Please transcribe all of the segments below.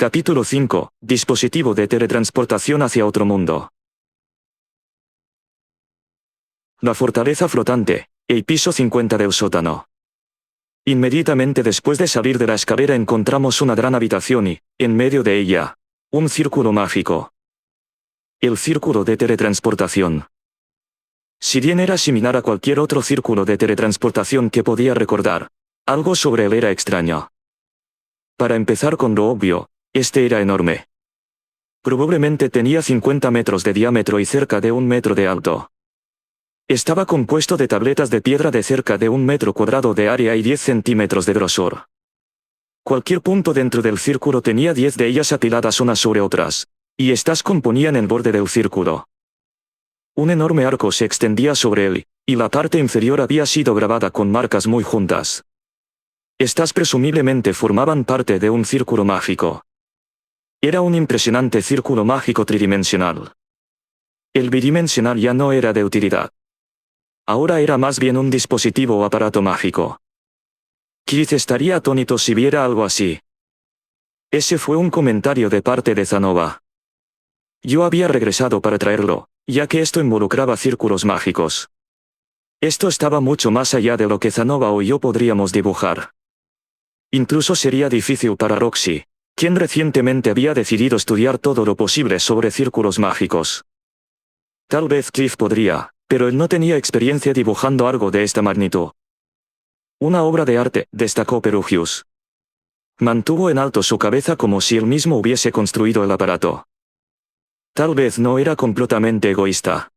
Capítulo 5. Dispositivo de teletransportación hacia otro mundo. La fortaleza flotante, el piso 50 del sótano. Inmediatamente después de salir de la escalera encontramos una gran habitación y, en medio de ella, un círculo mágico. El círculo de teletransportación. Si bien era similar a cualquier otro círculo de teletransportación que podía recordar, algo sobre él era extraño. Para empezar con lo obvio, este era enorme. Probablemente tenía 50 metros de diámetro y cerca de 1 metro de alto. Estaba compuesto de tabletas de piedra de cerca de 1 metro cuadrado de área y 10 centímetros de grosor. Cualquier punto dentro del círculo tenía 10 de ellas apiladas unas sobre otras, y estas componían el borde del círculo. Un enorme arco se extendía sobre él, y la parte inferior había sido grabada con marcas muy juntas. Estas presumiblemente formaban parte de un círculo mágico. Era un impresionante círculo mágico tridimensional. El bidimensional ya no era de utilidad. Ahora era más bien un dispositivo o aparato mágico. Keith estaría atónito si viera algo así. Ese fue un comentario de parte de Zanova. Yo había regresado para traerlo, ya que esto involucraba círculos mágicos. Esto estaba mucho más allá de lo que Zanova o yo podríamos dibujar. Incluso sería difícil para Roxy, quien recientemente había decidido estudiar todo lo posible sobre círculos mágicos. Tal vez Cliff podría, pero él no tenía experiencia dibujando algo de esta magnitud. Una obra de arte, destacó Perugius. Mantuvo en alto su cabeza como si él mismo hubiese construido el aparato. Tal vez no era completamente egoísta.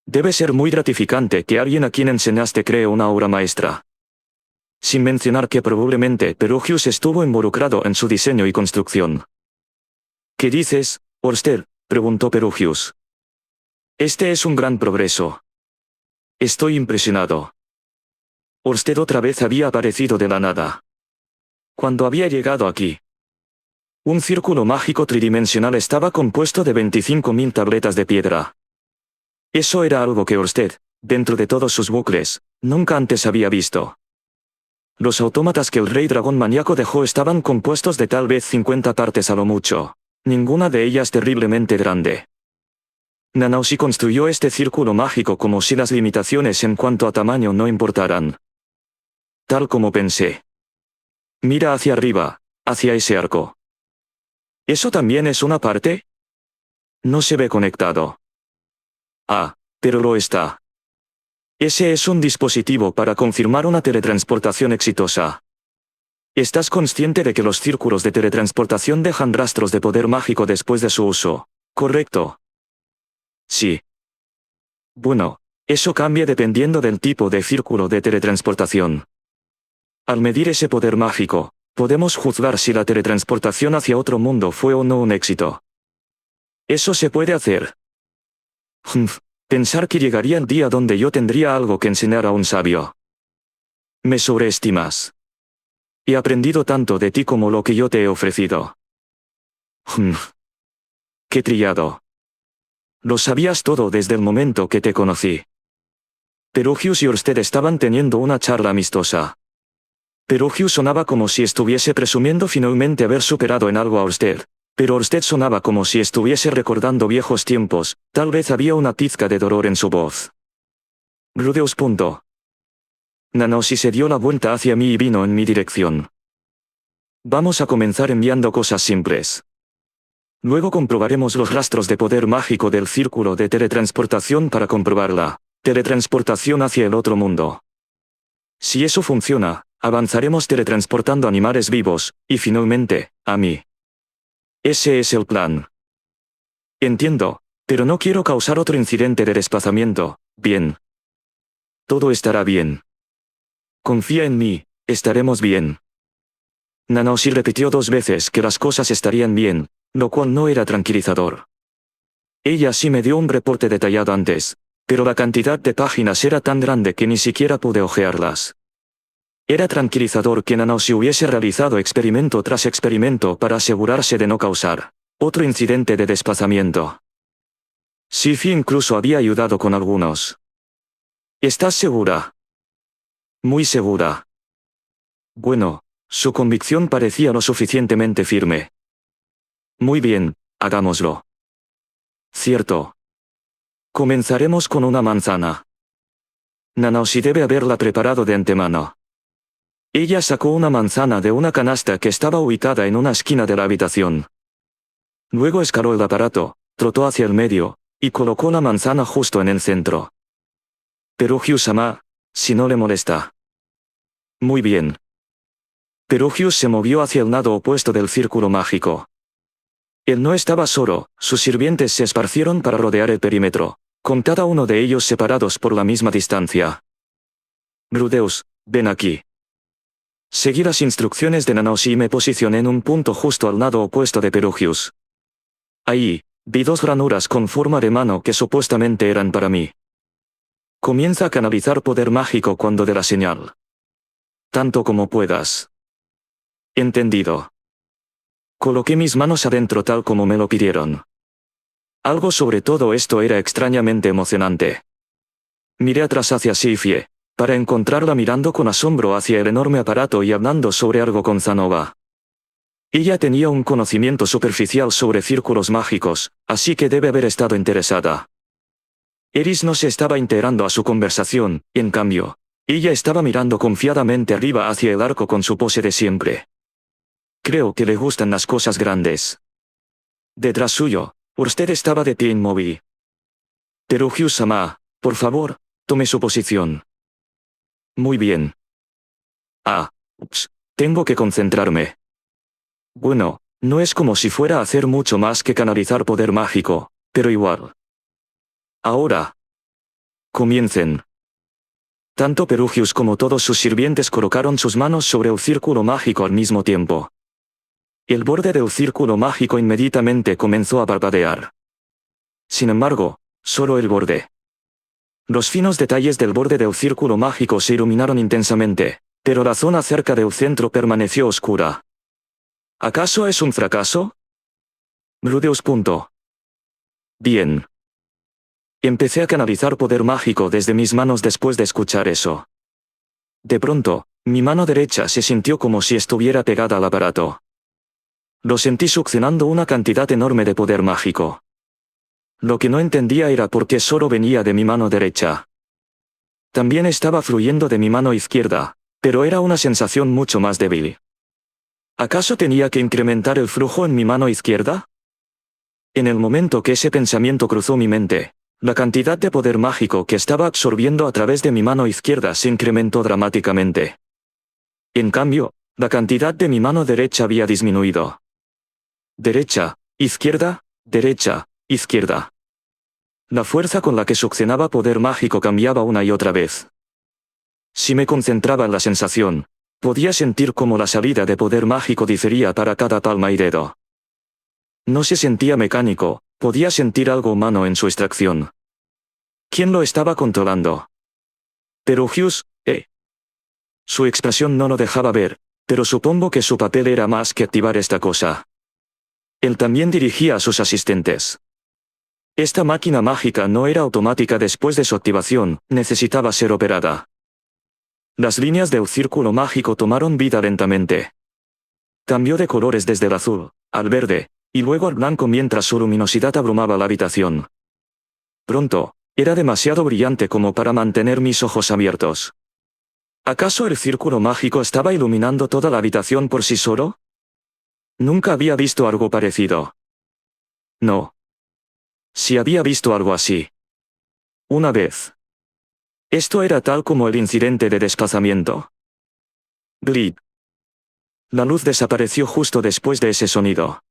Debe ser muy gratificante que alguien a quien enseñaste cree una obra maestra. Sin mencionar que probablemente Perugius estuvo involucrado en su diseño y construcción. ¿Qué dices, Orsted?, preguntó Perugius. Este es un gran progreso. Estoy impresionado. Orsted otra vez había aparecido de la nada. Cuando había llegado aquí, un círculo mágico tridimensional estaba compuesto de 25.000 tabletas de piedra. Eso era algo que Orsted, dentro de todos sus bucles, nunca antes había visto. Los autómatas que el rey dragón maníaco dejó estaban compuestos de tal vez 50 partes a lo mucho, ninguna de ellas terriblemente grande. Nanaushi construyó este círculo mágico como si las limitaciones en cuanto a tamaño no importaran. Tal como pensé. Mira hacia arriba, hacia ese arco. ¿Eso también es una parte? No se ve conectado. Ah, pero lo está. Ese es un dispositivo para confirmar una teletransportación exitosa. ¿Estás consciente de que los círculos de teletransportación dejan rastros de poder mágico después de su uso, correcto? Sí. Bueno, eso cambia dependiendo del tipo de círculo de teletransportación. Al medir ese poder mágico, podemos juzgar si la teletransportación hacia otro mundo fue o no un éxito. Eso se puede hacer. Pensar que llegaría el día donde yo tendría algo que enseñar a un sabio. Me sobreestimas. He aprendido tanto de ti como lo que yo te he ofrecido. Qué trillado. Lo sabías todo desde el momento que te conocí. Perugius y Orsted estaban teniendo una charla amistosa. Perugius sonaba como si estuviese presumiendo finalmente haber superado en algo a Orsted, pero Orsted sonaba como si estuviese recordando viejos tiempos, tal vez había una pizca de dolor en su voz. Rudeus. Nanaushi se dio la vuelta hacia mí y vino en mi dirección. Vamos a comenzar enviando cosas simples. Luego comprobaremos los rastros de poder mágico del círculo de teletransportación para comprobar la teletransportación hacia el otro mundo. Si eso funciona, avanzaremos teletransportando animales vivos, y finalmente, a mí. Ese es el plan. Entiendo, pero no quiero causar otro incidente de desplazamiento, bien. Todo estará bien. Confía en mí, estaremos bien. Nanaushi repitió 2 veces que las cosas estarían bien, lo cual no era tranquilizador. Ella sí me dio un reporte detallado antes, pero la cantidad de páginas era tan grande que ni siquiera pude hojearlas. Era tranquilizador que Nanaushi hubiese realizado experimento tras experimento para asegurarse de no causar otro incidente de desplazamiento. Sifi incluso había ayudado con algunos. ¿Estás segura? Muy segura. Bueno, su convicción parecía lo suficientemente firme. Muy bien, hagámoslo. Cierto. Comenzaremos con una manzana. Nanaoshi debe haberla preparado de antemano. Ella sacó una manzana de una canasta que estaba ubicada en una esquina de la habitación. Luego escaló el aparato, trotó hacia el medio, y colocó la manzana justo en el centro. Perugius-sama, si no le molesta. Muy bien. Perugius se movió hacia el lado opuesto del círculo mágico. Él no estaba solo, sus sirvientes se esparcieron para rodear el perímetro, con cada uno de ellos separados por la misma distancia. Rudeus, ven aquí. Seguí las instrucciones de Nanaoshi y me posicioné en un punto justo al lado opuesto de Perugius. Ahí, vi dos ranuras con forma de mano que supuestamente eran para mí. Comienza a canalizar poder mágico cuando dé la señal. Tanto como puedas. Entendido. Coloqué mis manos adentro tal como me lo pidieron. Algo sobre todo esto era extrañamente emocionante. Miré atrás hacia Shiifie, para encontrarla mirando con asombro hacia el enorme aparato y hablando sobre algo con Zanova. Ella tenía un conocimiento superficial sobre círculos mágicos, así que debe haber estado interesada. Eris no se estaba integrando a su conversación, en cambio, ella estaba mirando confiadamente arriba hacia el arco con su pose de siempre. Creo que le gustan las cosas grandes. Detrás suyo, usted estaba de pie inmóvil. Perugius-sama, por favor, tome su posición. Muy bien. Ups, tengo que concentrarme. Bueno, no es como si fuera a hacer mucho más que canalizar poder mágico, pero igual. Ahora. Comiencen. Tanto Perugius como todos sus sirvientes colocaron sus manos sobre el círculo mágico al mismo tiempo. El borde del círculo mágico inmediatamente comenzó a parpadear. Sin embargo, solo el borde. Los finos detalles del borde del círculo mágico se iluminaron intensamente, pero la zona cerca del centro permaneció oscura. ¿Acaso es un fracaso? Rudeus. Bien. Empecé a canalizar poder mágico desde mis manos después de escuchar eso. De pronto, mi mano derecha se sintió como si estuviera pegada al aparato. Lo sentí succionando una cantidad enorme de poder mágico. Lo que no entendía era por qué solo venía de mi mano derecha. También estaba fluyendo de mi mano izquierda, pero era una sensación mucho más débil. ¿Acaso tenía que incrementar el flujo en mi mano izquierda? En el momento que ese pensamiento cruzó mi mente, la cantidad de poder mágico que estaba absorbiendo a través de mi mano izquierda se incrementó dramáticamente. En cambio, la cantidad de mi mano derecha había disminuido. Derecha, izquierda, derecha, izquierda. La fuerza con la que succionaba poder mágico cambiaba una y otra vez. Si me concentraba en la sensación, podía sentir cómo la salida de poder mágico difería para cada palma y dedo. No se sentía mecánico, podía sentir algo humano en su extracción. ¿Quién lo estaba controlando? Perugius. Su expresión no lo dejaba ver, pero supongo que su papel era más que activar esta cosa. Él también dirigía a sus asistentes. Esta máquina mágica no era automática después de su activación, necesitaba ser operada. Las líneas del círculo mágico tomaron vida lentamente. Cambió de colores desde el azul, al verde, y luego al blanco mientras su luminosidad abrumaba la habitación. Pronto, era demasiado brillante como para mantener mis ojos abiertos. ¿Acaso el círculo mágico estaba iluminando toda la habitación por sí solo? Nunca había visto algo parecido. No. Sí había visto algo así. Una vez. Esto era tal como el incidente de desplazamiento. Blip. La luz desapareció justo después de ese sonido.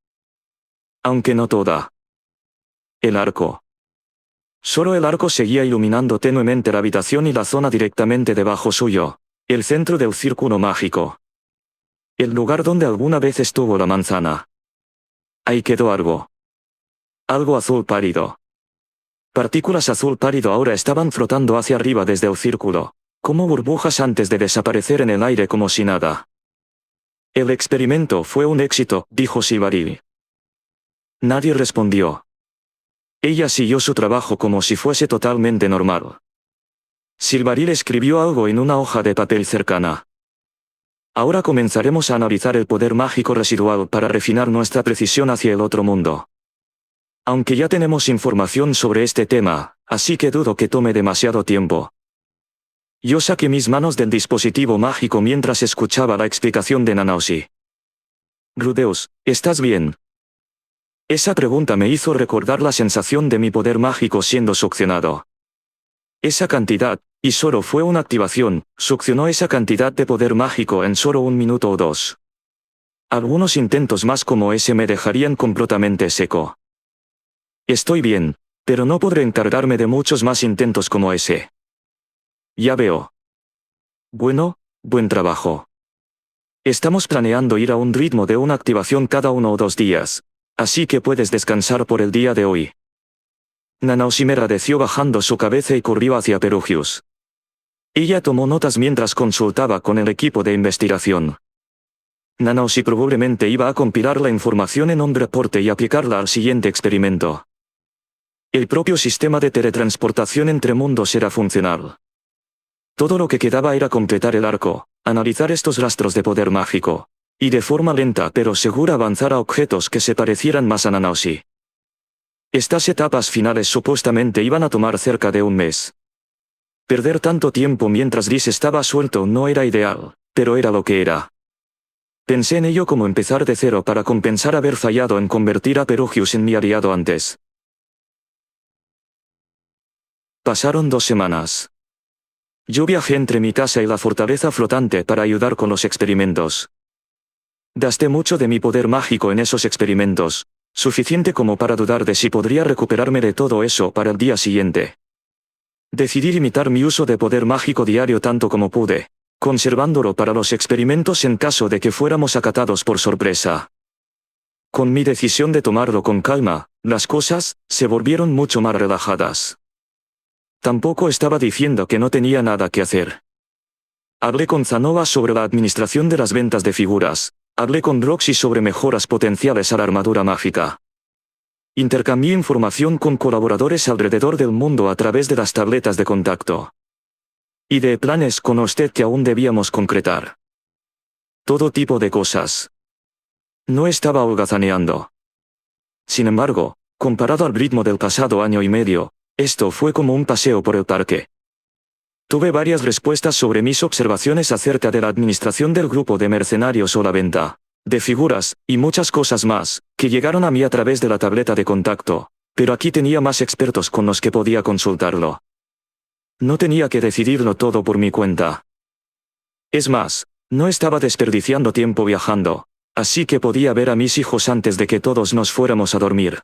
Aunque no toda. El arco. Solo el arco seguía iluminando tenuemente la habitación y la zona directamente debajo suyo, el centro del círculo mágico. El lugar donde alguna vez estuvo la manzana. Ahí quedó algo. Algo azul pálido. Partículas azul pálido ahora estaban flotando hacia arriba desde el círculo, como burbujas antes de desaparecer en el aire como si nada. El experimento fue un éxito, dijo Silvaril. Nadie respondió. Ella siguió su trabajo como si fuese totalmente normal. Silvaril escribió algo en una hoja de papel cercana. Ahora comenzaremos a analizar el poder mágico residual para refinar nuestra precisión hacia el otro mundo. Aunque ya tenemos información sobre este tema, así que dudo que tome demasiado tiempo. Yo saqué mis manos del dispositivo mágico mientras escuchaba la explicación de Nanaoshi. Rudeus, ¿estás bien? Esa pregunta me hizo recordar la sensación de mi poder mágico siendo succionado. Esa cantidad, y solo fue una activación, succionó esa cantidad de poder mágico en solo 1 minuto o 2. Algunos intentos más como ese me dejarían completamente seco. Estoy bien, pero no podré encargarme de muchos más intentos como ese. Ya veo. Bueno, buen trabajo. Estamos planeando ir a un ritmo de una activación cada 1 o 2 días, así que puedes descansar por el día de hoy. Nanaoshi me agradeció bajando su cabeza y corrió hacia Perugius. Ella tomó notas mientras consultaba con el equipo de investigación. Nanaoshi probablemente iba a compilar la información en un reporte y aplicarla al siguiente experimento. El propio sistema de teletransportación entre mundos era funcional. Todo lo que quedaba era completar el arco, analizar estos rastros de poder mágico, y de forma lenta pero segura avanzar a objetos que se parecieran más a Nanaoshi. Estas etapas finales supuestamente iban a tomar cerca de 1 mes. Perder tanto tiempo mientras Liz estaba suelto no era ideal, pero era lo que era. Pensé en ello como empezar de cero para compensar haber fallado en convertir a Perugius en mi aliado antes. Pasaron 2 semanas. Yo viajé entre mi casa y la fortaleza flotante para ayudar con los experimentos. Gasté mucho de mi poder mágico en esos experimentos, suficiente como para dudar de si podría recuperarme de todo eso para el día siguiente. Decidí limitar mi uso de poder mágico diario tanto como pude, conservándolo para los experimentos en caso de que fuéramos acatados por sorpresa. Con mi decisión de tomarlo con calma, las cosas se volvieron mucho más relajadas. Tampoco estaba diciendo que no tenía nada que hacer. Hablé con Zanova sobre la administración de las ventas de figuras, hablé con Roxy sobre mejoras potenciales a la armadura mágica. Intercambié información con colaboradores alrededor del mundo a través de las tabletas de contacto. Y de planes con usted que aún debíamos concretar. Todo tipo de cosas. No estaba holgazaneando. Sin embargo, comparado al ritmo del pasado año y medio, esto fue como un paseo por el parque. Tuve varias respuestas sobre mis observaciones acerca de la administración del grupo de mercenarios o la venta de figuras, y muchas cosas más, que llegaron a mí a través de la tableta de contacto, pero aquí tenía más expertos con los que podía consultarlo. No tenía que decidirlo todo por mi cuenta. Es más, no estaba desperdiciando tiempo viajando, así que podía ver a mis hijos antes de que todos nos fuéramos a dormir.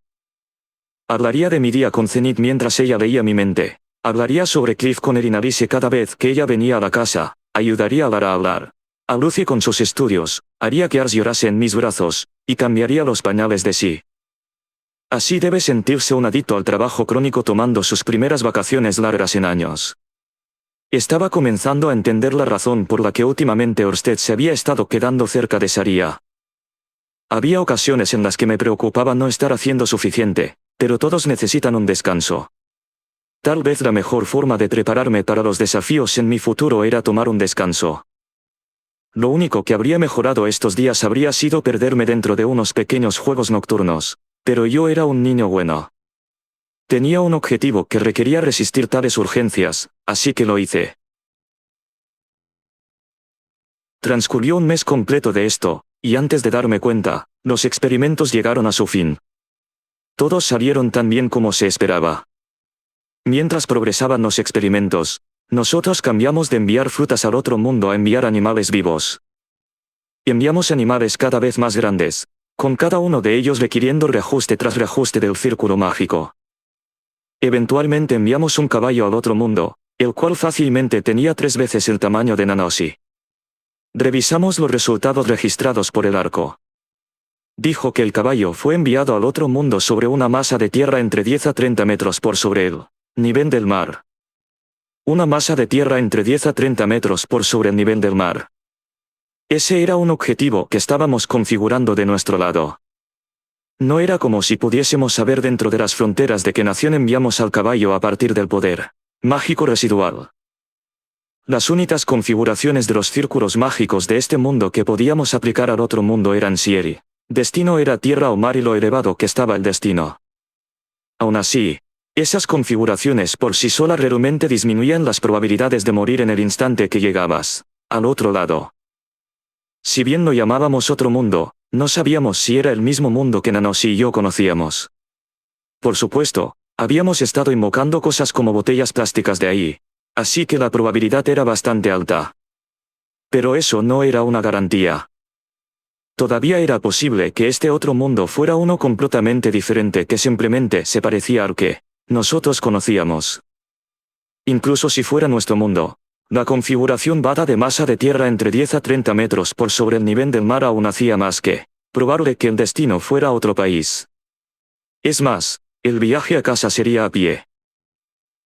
Hablaría de mi día con Zenith mientras ella leía mi mente. Hablaría sobre Cliff con Erinalice cada vez que ella venía a la casa, ayudaría a Lara a hablar. A Lucy con sus estudios, haría que Ars llorase en mis brazos, y cambiaría los pañales de sí. Así debe sentirse un adicto al trabajo crónico tomando sus primeras vacaciones largas en años. Estaba comenzando a entender la razón por la que últimamente Orsted se había estado quedando cerca de Saria. Había ocasiones en las que me preocupaba no estar haciendo suficiente, pero todos necesitan un descanso. Tal vez la mejor forma de prepararme para los desafíos en mi futuro era tomar un descanso. Lo único que habría mejorado estos días habría sido perderme dentro de unos pequeños juegos nocturnos, pero yo era un niño bueno. Tenía un objetivo que requería resistir tales urgencias, así que lo hice. Transcurrió 1 mes completo de esto, y antes de darme cuenta, los experimentos llegaron a su fin. Todos salieron tan bien como se esperaba. Mientras progresaban los experimentos, nosotros cambiamos de enviar frutas al otro mundo a enviar animales vivos. Enviamos animales cada vez más grandes, con cada uno de ellos requiriendo reajuste tras reajuste del círculo mágico. Eventualmente enviamos un caballo al otro mundo, el cual fácilmente tenía 3 veces el tamaño de Nanaoshi. Revisamos los resultados registrados por el arco. Dijo que el caballo fue enviado al otro mundo sobre una masa de tierra entre 10 a 30 metros por sobre el nivel del mar. Una masa de tierra entre 10 a 30 metros por sobre el nivel del mar. Ese era un objetivo que estábamos configurando de nuestro lado. No era como si pudiésemos saber dentro de las fronteras de qué nación enviamos al caballo a partir del poder mágico residual. Las únicas configuraciones de los círculos mágicos de este mundo que podíamos aplicar al otro mundo eran si el destino era tierra o mar y lo elevado que estaba el destino. Aún así, esas configuraciones por sí solas realmente disminuían las probabilidades de morir en el instante que llegabas al otro lado. Si bien lo llamábamos otro mundo, no sabíamos si era el mismo mundo que Nanoshi y yo conocíamos. Por supuesto, habíamos estado invocando cosas como botellas plásticas de ahí, así que la probabilidad era bastante alta. Pero eso no era una garantía. Todavía era posible que este otro mundo fuera uno completamente diferente que simplemente se parecía al que nosotros conocíamos. Incluso si fuera nuestro mundo, la configuración dada de masa de tierra entre 10 a 30 metros por sobre el nivel del mar aún hacía más que probable que el destino fuera otro país. Es más, el viaje a casa sería a pie.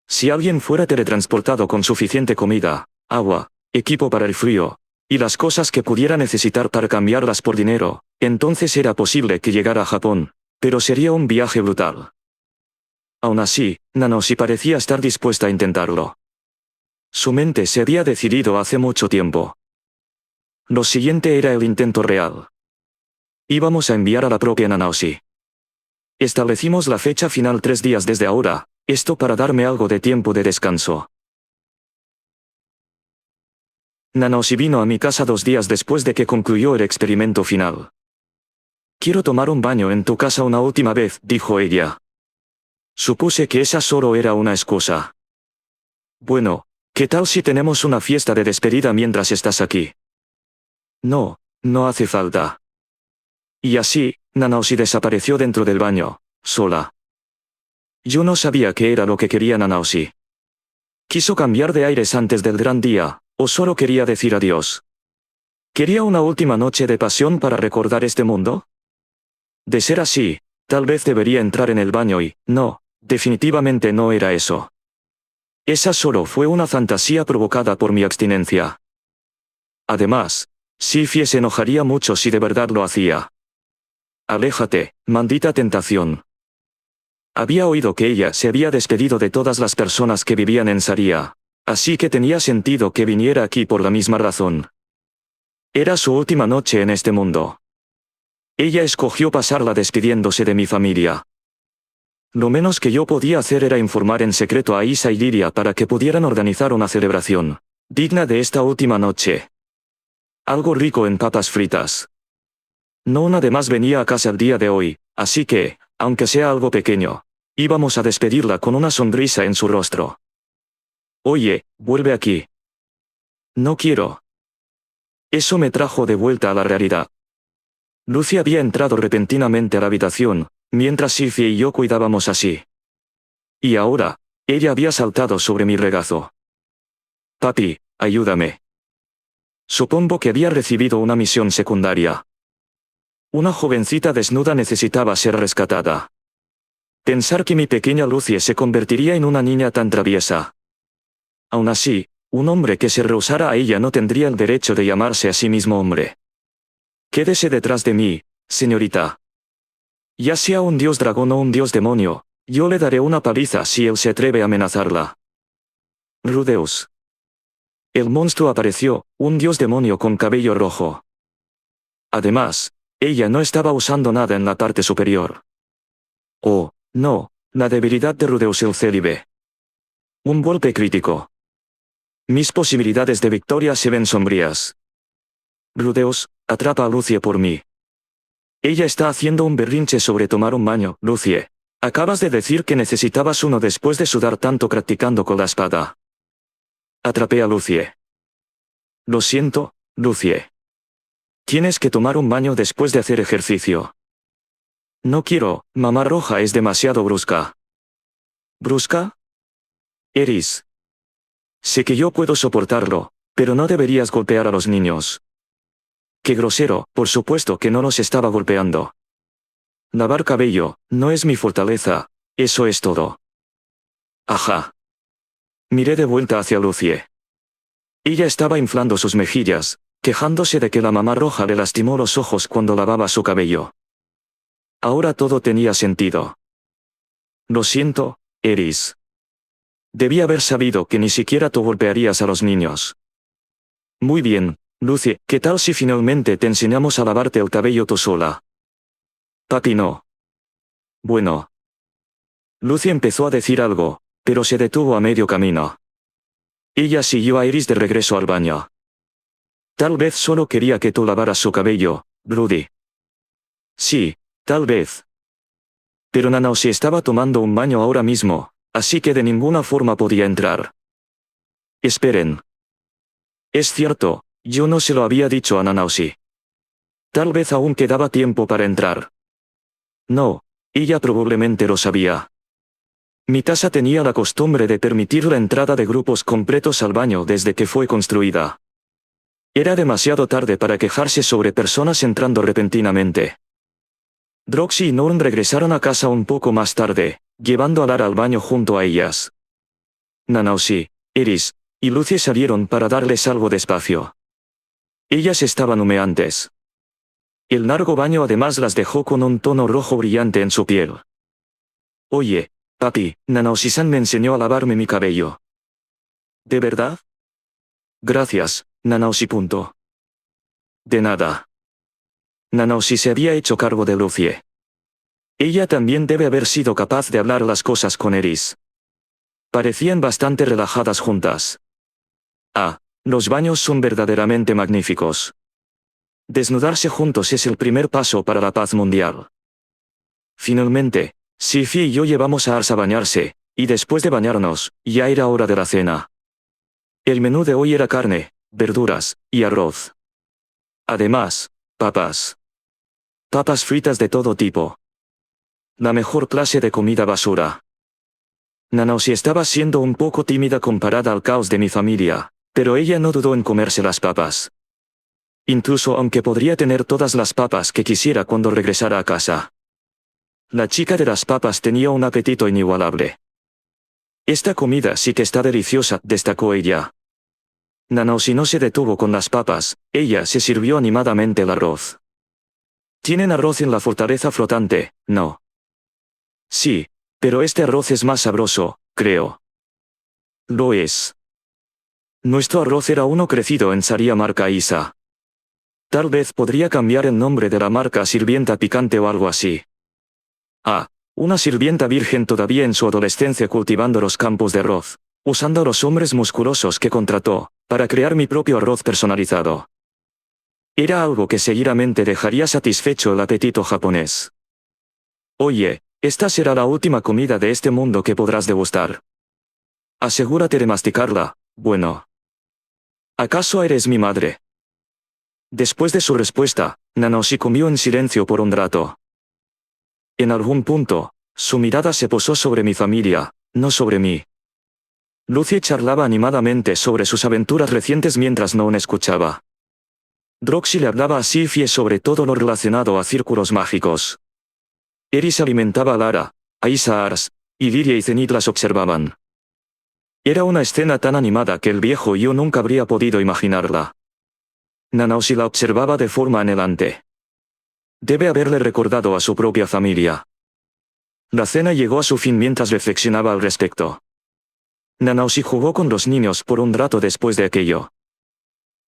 Si alguien fuera teletransportado con suficiente comida, agua, equipo para el frío, y las cosas que pudiera necesitar para cambiarlas por dinero, entonces era posible que llegara a Japón, pero sería un viaje brutal. Aún así, Nanoshi parecía estar dispuesta a intentarlo. Su mente se había decidido hace mucho tiempo. Lo siguiente era el intento real. Íbamos a enviar a la propia Nanoshi. Establecimos la fecha final 3 días desde ahora, esto para darme algo de tiempo de descanso. Nanoshi vino a mi casa 2 días después de que concluyó el experimento final. Quiero tomar un baño en tu casa una última vez, dijo ella. Supuse que esa solo era una excusa. Bueno, ¿qué tal si tenemos una fiesta de despedida mientras estás aquí? No, no hace falta. Y así, Nanoshi desapareció dentro del baño, sola. Yo no sabía qué era lo que quería Nanoshi. ¿Quiso cambiar de aires antes del gran día, o solo quería decir adiós? ¿Quería una última noche de pasión para recordar este mundo? De ser así, tal vez debería entrar en el baño y, no, definitivamente no era eso. Esa solo fue una fantasía provocada por mi abstinencia. Además, Sifie se enojaría mucho si de verdad lo hacía. Aléjate, maldita tentación. Había oído que ella se había despedido de todas las personas que vivían en Saria, así que tenía sentido que viniera aquí por la misma razón. Era su última noche en este mundo. Ella escogió pasarla despidiéndose de mi familia. Lo menos que yo podía hacer era informar en secreto a Isa y Liria para que pudieran organizar una celebración digna de esta última noche. Algo rico en papas fritas. No nadie más venía a casa el día de hoy, así que, aunque sea algo pequeño, íbamos a despedirla con una sonrisa en su rostro. Oye, vuelve aquí. No quiero. Eso me trajo de vuelta a la realidad. Lucy había entrado repentinamente a la habitación, mientras Sifie y yo cuidábamos así. Y ahora, ella había saltado sobre mi regazo. Papi, ayúdame. Supongo que había recibido una misión secundaria. Una jovencita desnuda necesitaba ser rescatada. Pensar que mi pequeña Lucy se convertiría en una niña tan traviesa. Aún así, un hombre que se rehusara a ella no tendría el derecho de llamarse a sí mismo hombre. Quédese detrás de mí, señorita. Ya sea un dios dragón o un dios demonio, yo le daré una paliza si él se atreve a amenazarla. Rudeus. El monstruo apareció, un dios demonio con cabello rojo. Además, ella no estaba usando nada en la parte superior. Oh, no, la debilidad de Rudeus el célibe. Un golpe crítico. Mis posibilidades de victoria se ven sombrías. Rudeus, atrapa a Lucie por mí. Ella está haciendo un berrinche sobre tomar un baño. Lucie, acabas de decir que necesitabas uno después de sudar tanto practicando con la espada. Atrapé a Lucie. Lo siento, Lucie. Tienes que tomar un baño después de hacer ejercicio. No quiero, mamá roja es demasiado brusca. ¿Brusca? Eris. Sé que yo puedo soportarlo, pero no deberías golpear a los niños. Qué grosero, por supuesto que no los estaba golpeando. Lavar cabello, no es mi fortaleza, eso es todo. Ajá. Miré de vuelta hacia Lucie. Ella estaba inflando sus mejillas, quejándose de que la mamá roja le lastimó los ojos cuando lavaba su cabello. Ahora todo tenía sentido. Lo siento, Eris. Debí haber sabido que ni siquiera tú golpearías a los niños. Muy bien, Lucy, ¿qué tal si finalmente te enseñamos a lavarte el cabello tú sola? Papi no. Bueno. Lucy empezó a decir algo, pero se detuvo a medio camino. Ella siguió a Iris de regreso al baño. Tal vez solo quería que tú lavaras su cabello, Rudy. Sí, tal vez. Pero Nanaoshi estaba tomando un baño ahora mismo, así que de ninguna forma podía entrar. Esperen. Es cierto, yo no se lo había dicho a Nanaoshi. Tal vez aún quedaba tiempo para entrar. No, ella probablemente lo sabía. Mi casa tenía la costumbre de permitir la entrada de grupos completos al baño desde que fue construida. Era demasiado tarde para quejarse sobre personas entrando repentinamente. Droxy y Norn regresaron a casa un poco más tarde, llevando a Lara al baño junto a ellas. Nanaoshi, Iris y Lucy salieron para darles algo de espacio. Ellas estaban humeantes. El largo baño además las dejó con un tono rojo brillante en su piel. Oye, papi, Nanaoshi-san me enseñó a lavarme mi cabello. ¿De verdad? Gracias, Nanaoshi. De nada. Nanaoshi se había hecho cargo de Lucy. Ella también debe haber sido capaz de hablar las cosas con Iris. Parecían bastante relajadas juntas. Ah, los baños son verdaderamente magníficos. Desnudarse juntos es el primer paso para la paz mundial. Finalmente, Sifi y yo llevamos a Ars a bañarse, y después de bañarnos, ya era hora de la cena. El menú de hoy era carne, verduras, y arroz. Además, papas. Papas fritas de todo tipo. La mejor clase de comida basura. Nanaoshi estaba siendo un poco tímida comparada al caos de mi familia, pero ella no dudó en comerse las papas. Incluso aunque podría tener todas las papas que quisiera cuando regresara a casa. La chica de las papas tenía un apetito inigualable. Esta comida sí que está deliciosa, destacó ella. Nanaoshi no se detuvo con las papas, ella se sirvió animadamente el arroz. ¿Tienen arroz en la fortaleza flotante? No. Sí, pero este arroz es más sabroso, creo. Lo es. Nuestro arroz era uno crecido en Saria marca Isa. Tal vez podría cambiar el nombre de la marca a Sirvienta Picante o algo así. Ah, una sirvienta virgen todavía en su adolescencia cultivando los campos de arroz, usando a los hombres musculosos que contrató, para crear mi propio arroz personalizado. Era algo que seguidamente dejaría satisfecho el apetito japonés. Oye, esta será la última comida de este mundo que podrás degustar. Asegúrate de masticarla, bueno. ¿Acaso eres mi madre? Después de su respuesta, Nanaoshi comió en silencio por un rato. En algún punto, su mirada se posó sobre mi familia, no sobre mí. Lucy charlaba animadamente sobre sus aventuras recientes mientras Noon escuchaba. Droxy le hablaba a Sifie sobre todo lo relacionado a círculos mágicos. Iris alimentaba a Lara, Aisa a Ars, y Liria y Zenith las observaban. Era una escena tan animada que el viejo yo nunca habría podido imaginarla. Nanaoshi la observaba de forma anhelante. Debe haberle recordado a su propia familia. La cena llegó a su fin mientras reflexionaba al respecto. Nanaoshi jugó con los niños por un rato después de aquello.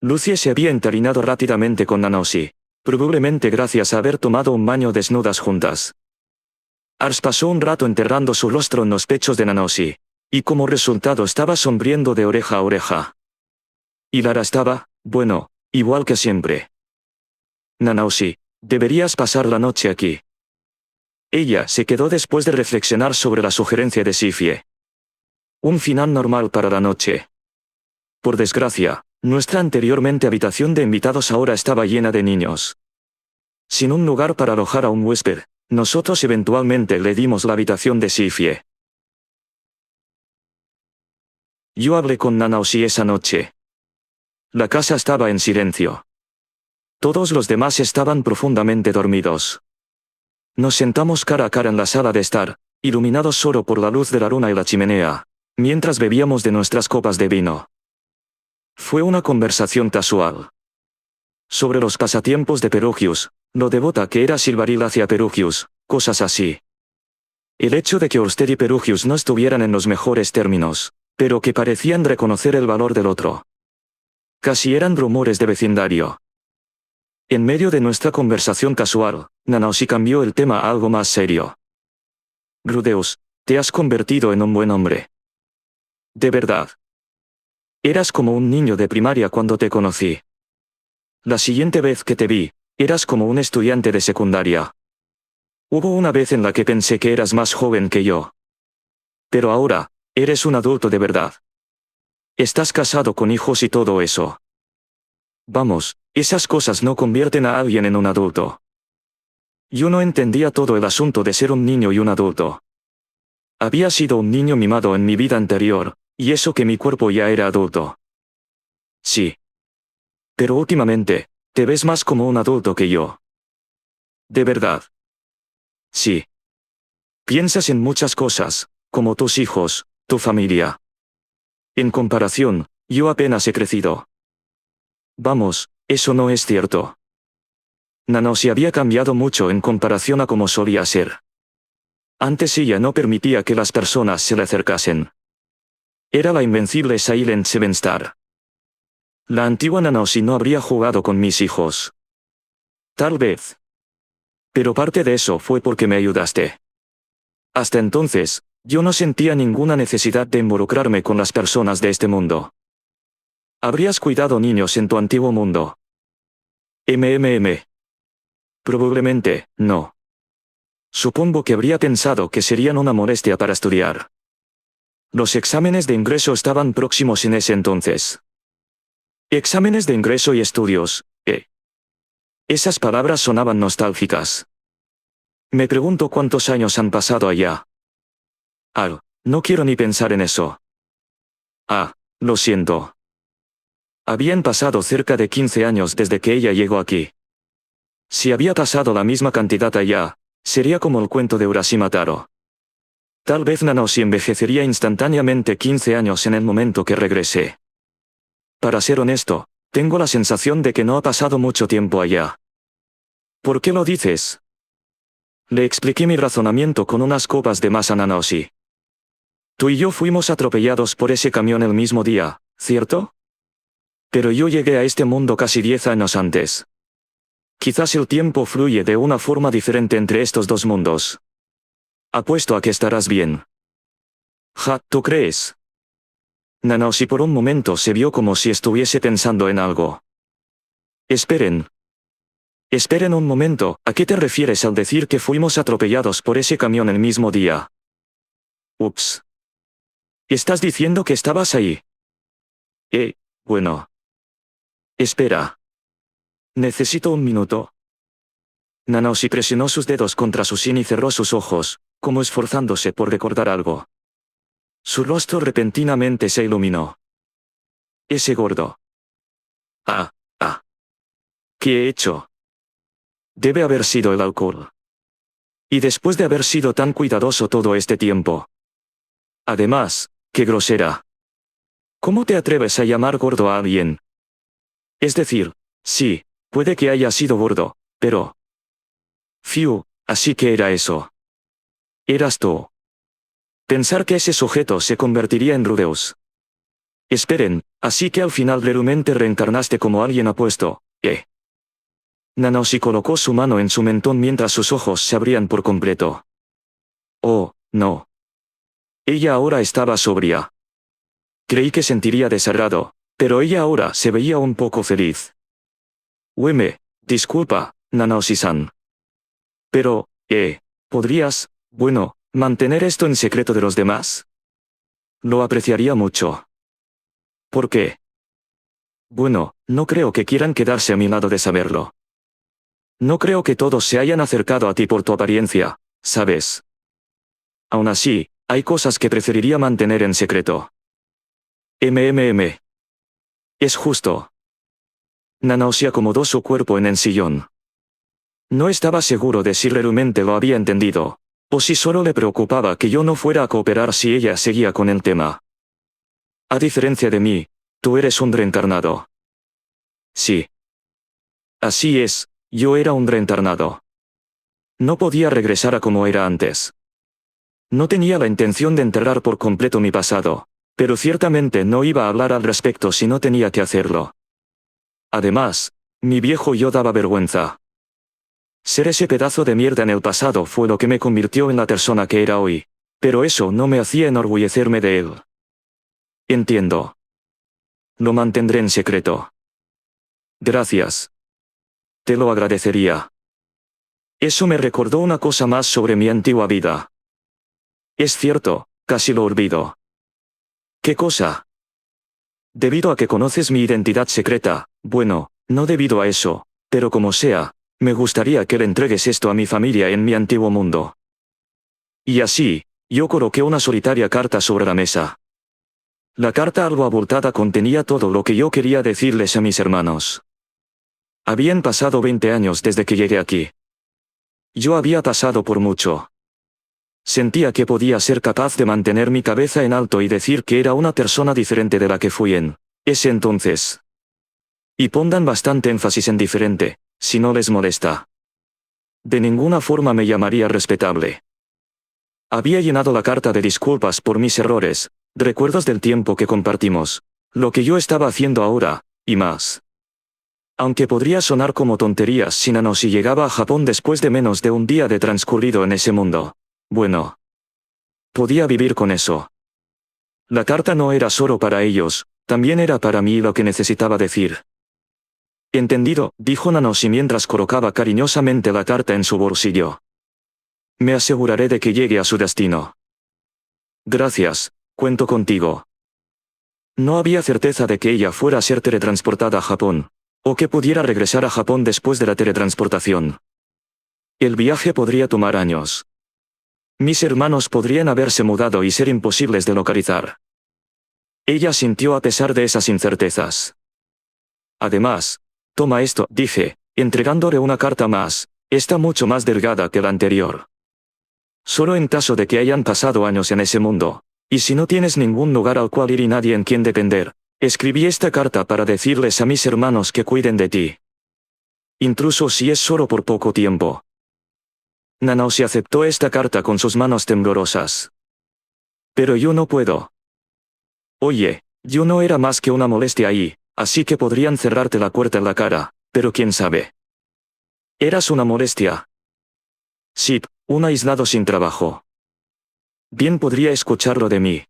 Lucy se había entarinado rápidamente con Nanaoshi, probablemente gracias a haber tomado un baño desnudas juntas. Ars pasó un rato enterrando su rostro en los pechos de Nanaoshi, y como resultado estaba sonriendo de oreja a oreja. Y Lara estaba, bueno, igual que siempre. Nanaoshi, deberías pasar la noche aquí. Ella se quedó después de reflexionar sobre la sugerencia de Sifie. Un final normal para la noche. Por desgracia, nuestra anteriormente habitación de invitados ahora estaba llena de niños. Sin un lugar para alojar a un huésped, nosotros eventualmente le dimos la habitación de Sifie. Yo hablé con Nanaoshi esa noche. La casa estaba en silencio. Todos los demás estaban profundamente dormidos. Nos sentamos cara a cara en la sala de estar, iluminados solo por la luz de la luna y la chimenea, mientras bebíamos de nuestras copas de vino. Fue una conversación casual. Sobre los pasatiempos de Perugius, lo devota que era Silvaril hacia Perugius, cosas así. El hecho de que Orsted y Perugius no estuvieran en los mejores términos, pero que parecían reconocer el valor del otro. Casi eran rumores de vecindario. En medio de nuestra conversación casual, Nanaoshi cambió el tema a algo más serio. Rudeus, te has convertido en un buen hombre. De verdad. Eras como un niño de primaria cuando te conocí. La siguiente vez que te vi, eras como un estudiante de secundaria. Hubo una vez en la que pensé que eras más joven que yo. Pero ahora, eres un adulto de verdad. Estás casado con hijos y todo eso. Vamos, esas cosas no convierten a alguien en un adulto. Yo no entendía todo el asunto de ser un niño y un adulto. Había sido un niño mimado en mi vida anterior, y eso que mi cuerpo ya era adulto. Sí. Pero últimamente, te ves más como un adulto que yo. De verdad. Sí. Piensas en muchas cosas, como tus hijos, tu familia. En comparación, yo apenas he crecido. Vamos, eso no es cierto. Nanaoshi había cambiado mucho en comparación a como solía ser. Antes ella no permitía que las personas se le acercasen. Era la invencible Silent Seven Star. La antigua Nanaoshi no habría jugado con mis hijos. Tal vez. Pero parte de eso fue porque me ayudaste. Hasta entonces, yo no sentía ninguna necesidad de involucrarme con las personas de este mundo. Habrías cuidado niños en tu antiguo mundo. Probablemente, no. Supongo que habría pensado que serían una molestia para estudiar. Los exámenes de ingreso estaban próximos en ese entonces. Exámenes de ingreso y estudios, Esas palabras sonaban nostálgicas. Me pregunto cuántos años han pasado allá. No quiero ni pensar en eso. Lo siento. Habían pasado cerca de 15 años desde que ella llegó aquí. Si había pasado la misma cantidad allá, sería como el cuento de Urashima Taro. Tal vez Nanaoshi envejecería instantáneamente 15 años en el momento que regresé. Para ser honesto, tengo la sensación de que no ha pasado mucho tiempo allá. ¿Por qué lo dices? Le expliqué mi razonamiento con unas copas de más a Nanaoshi. Tú y yo fuimos atropellados por ese camión el mismo día, ¿cierto? Pero yo llegué a este mundo casi 10 años antes. Quizás el tiempo fluye de una forma diferente entre estos dos mundos. Apuesto a que estarás bien. ¿Tú crees? Nanaoshi por un momento se vio como si estuviese pensando en algo. Esperen. Esperen un momento, ¿a qué te refieres al decir que fuimos atropellados por ese camión el mismo día? Ups. ¿Estás diciendo que estabas ahí? Bueno. Espera. Necesito un minuto. Nanaoshi presionó sus dedos contra su sien y cerró sus ojos, como esforzándose por recordar algo. Su rostro repentinamente se iluminó. Ese gordo. ¿Qué he hecho? Debe haber sido el alcohol. Y después de haber sido tan cuidadoso todo este tiempo. Además, qué grosera. ¿Cómo te atreves a llamar gordo a alguien? Es decir, sí, puede que haya sido gordo, pero... así que era eso. Eras tú. Pensar que ese sujeto se convertiría en Rudeus. Esperen, así que al final realmente reencarnaste como alguien apuesto, Nanaoshi colocó su mano en su mentón mientras sus ojos se abrían por completo. Oh, no. Ella ahora estaba sobria. Creí que sentiría desagrado, pero ella ahora se veía un poco feliz. Disculpa, Nanaoshi-san. Pero, ¿podrías, mantener esto en secreto de los demás? Lo apreciaría mucho. ¿Por qué? No creo que quieran quedarse a mi lado de saberlo. No creo que todos se hayan acercado a ti por tu apariencia, ¿sabes? Aún así, hay cosas que preferiría mantener en secreto. Es justo. Nanaoshi acomodó su cuerpo en el sillón. No estaba seguro de si realmente lo había entendido, o si solo le preocupaba que yo no fuera a cooperar si ella seguía con el tema. A diferencia de mí, tú eres un reencarnado. Sí. Así es, yo era un reencarnado. No podía regresar a como era antes. No tenía la intención de enterrar por completo mi pasado, pero ciertamente no iba a hablar al respecto si no tenía que hacerlo. Además, mi viejo yo daba vergüenza. Ser ese pedazo de mierda en el pasado fue lo que me convirtió en la persona que era hoy, pero eso no me hacía enorgullecerme de él. Entiendo. Lo mantendré en secreto. Gracias. Te lo agradecería. Eso me recordó una cosa más sobre mi antigua vida. Es cierto, casi lo olvido. ¿Qué cosa? Debido a que conoces mi identidad secreta, bueno, no debido a eso, pero como sea, me gustaría que le entregues esto a mi familia en mi antiguo mundo. Y así, yo coloqué una solitaria carta sobre la mesa. La carta algo abultada contenía todo lo que yo quería decirles a mis hermanos. Habían pasado 20 años desde que llegué aquí. Yo había pasado por mucho. Sentía que podía ser capaz de mantener mi cabeza en alto y decir que era una persona diferente de la que fui en ese entonces. Y pongan bastante énfasis en diferente, si no les molesta. De ninguna forma me llamaría respetable. Había llenado la carta de disculpas por mis errores, recuerdos del tiempo que compartimos, lo que yo estaba haciendo ahora, y más. Aunque podría sonar como tonterías si Nanoshi llegaba a Japón después de menos de un día de transcurrido en ese mundo. Bueno. Podía vivir con eso. La carta no era solo para ellos, también era para mí lo que necesitaba decir. Entendido, dijo Nanoshi mientras colocaba cariñosamente la carta en su bolsillo. Me aseguraré de que llegue a su destino. Gracias, cuento contigo. No había certeza de que ella fuera a ser teletransportada a Japón, o que pudiera regresar a Japón después de la teletransportación. El viaje podría tomar años. Mis hermanos podrían haberse mudado y ser imposibles de localizar. Ella sintió a pesar de esas incertezas. Además, toma esto, dije, entregándole una carta más, está mucho más delgada que la anterior. Solo en caso de que hayan pasado años en ese mundo, y si no tienes ningún lugar al cual ir y nadie en quien depender, escribí esta carta para decirles a mis hermanos que cuiden de ti. Incluso si es solo por poco tiempo. Nanoshi aceptó esta carta con sus manos temblorosas. Pero yo no puedo. Oye, yo no era más que una molestia ahí, así que podrían cerrarte la puerta en la cara, pero quién sabe. Eras una molestia. Sí, un aislado sin trabajo. Bien podría escucharlo de mí.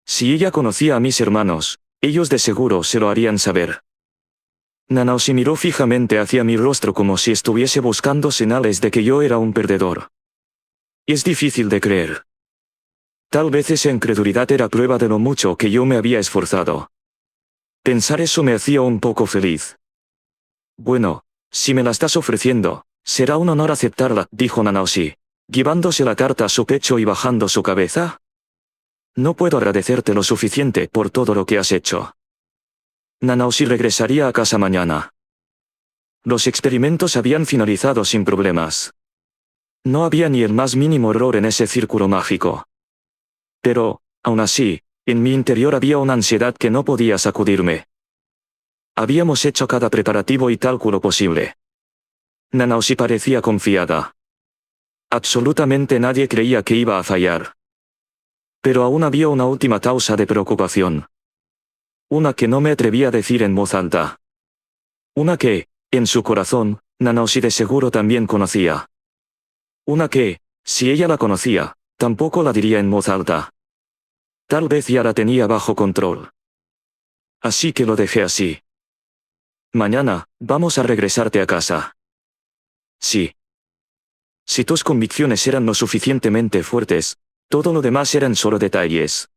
Si ella conocía a mis hermanos, ellos de seguro se lo harían saber. Nanoshi miró fijamente hacia mi rostro como si estuviese buscando señales de que yo era un perdedor. Es difícil de creer. Tal vez esa incredulidad era prueba de lo mucho que yo me había esforzado. Pensar eso me hacía un poco feliz. Bueno, si me la estás ofreciendo, será un honor aceptarla, dijo Nanoshi, llevándose la carta a su pecho y bajando su cabeza. No puedo agradecerte lo suficiente por todo lo que has hecho. Nanoshi regresaría a casa mañana. Los experimentos habían finalizado sin problemas. No había ni el más mínimo error en ese círculo mágico. Pero, aún así, en mi interior había una ansiedad que no podía sacudirme. Habíamos hecho cada preparativo y cálculo posible. Nanoshi parecía confiada. Absolutamente nadie creía que iba a fallar. Pero aún había una última causa de preocupación. Una que no me atrevía a decir en voz alta. Una que, en su corazón, Nanoshi de seguro también conocía. Una que, si ella la conocía, tampoco la diría en voz alta. Tal vez ya la tenía bajo control. Así que lo dejé así. Mañana, vamos a regresarte a casa. Sí. Si tus convicciones eran lo suficientemente fuertes, todo lo demás eran solo detalles.